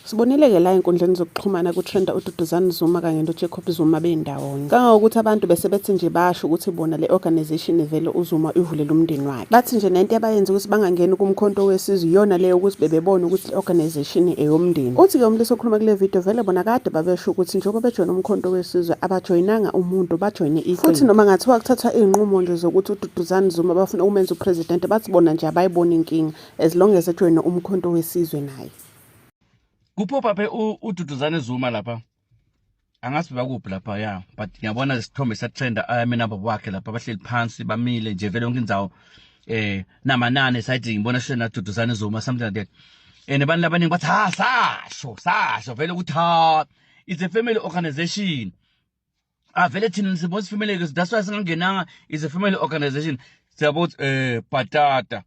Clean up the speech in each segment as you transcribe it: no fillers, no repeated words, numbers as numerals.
Sibonile-ke la ey'nkundleni zokuxhumana kutrenda uDuduzane Zuma kanye noJacob Zuma bendawonye. Kangangokuthi abantu bese bethi nje basho ukuthi bona le organization vele uZuma ivulela umndeni wakhe. Bathi nje nento abayenza ukuthi bangangeni kumkhonto wesizwe iyona leyo ukuthi bebebona ukuthi le organization eyomndeni. Uthi-ke umlisi okhuluma kule video vele bona kade babesho ukuthi njengoba bejoyina umkhonto wesizwe abajoyinanga umuntu bajoyine iqembu. Futhi noma ngathiwa kuthathwa iy'nqumo nje zokuthi uDuduzane Zuma bafuna ukumenza upresident bathi bona nje abayibona inkinga as long as ejoyine umkhonto wesizwe naye. Kupho pha uDuduzane Zuma lapha angazi bakuphi lapha ya but ngiyabona isithombe satrenda ayamena baba wakhe lapha bahleli phansi bamile nje vele yonke indzawo namanane sayithi ngibona shena Duduzane Zuma something like that and abantu abaningi bathi sasho vele ukuthi it's a family organization vele thina sibona family that's why singangenanga is a family organization siyabona patata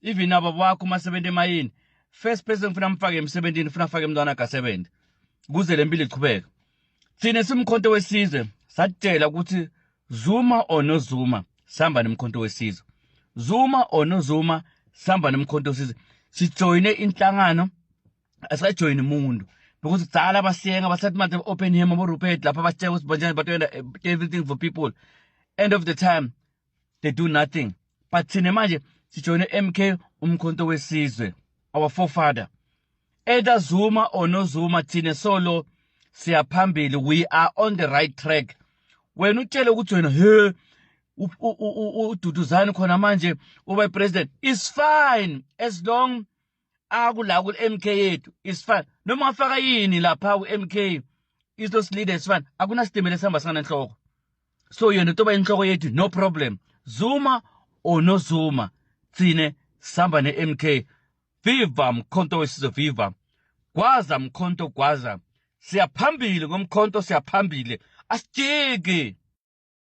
even aba wakho masebenza emayini first person ufuna mfake emsebenzini ufuna afake umntwana akasebenze kuze lempilo ichubeka thina simkhonto wesizwe satshela ukuthi Zuma or no Zuma samba nemkhonto wesizwe Zuma or no Zuma samba nemkhonto wesizwe sijoyine inhlangano asajoyine umuntu because kudzala basiyenga basathi manje open him abo Rupert lapha batshela ukuthi banjani batwenda everything for people end of the time they do nothing. But thina manje sijoyine MK umkhonto wesizwe our forefather either Zuma or no Zuma thina solo siyaphambili we are on the right track. Wena utshele ukuthi wena he uDuduzane khona manje uba president is fine as long akula ku MK yethu is fine noma afaka yini lapha ku MK is those leaders fine akuna sitimele sihamba singana enhloko so yena toba inhloko yethu no problem Zuma or no Zuma thine samba ne MK viva mkhonto wesizwe viva gwaza mkhonto gwaza siyaphambili ngomkhonto siyaphambili asijike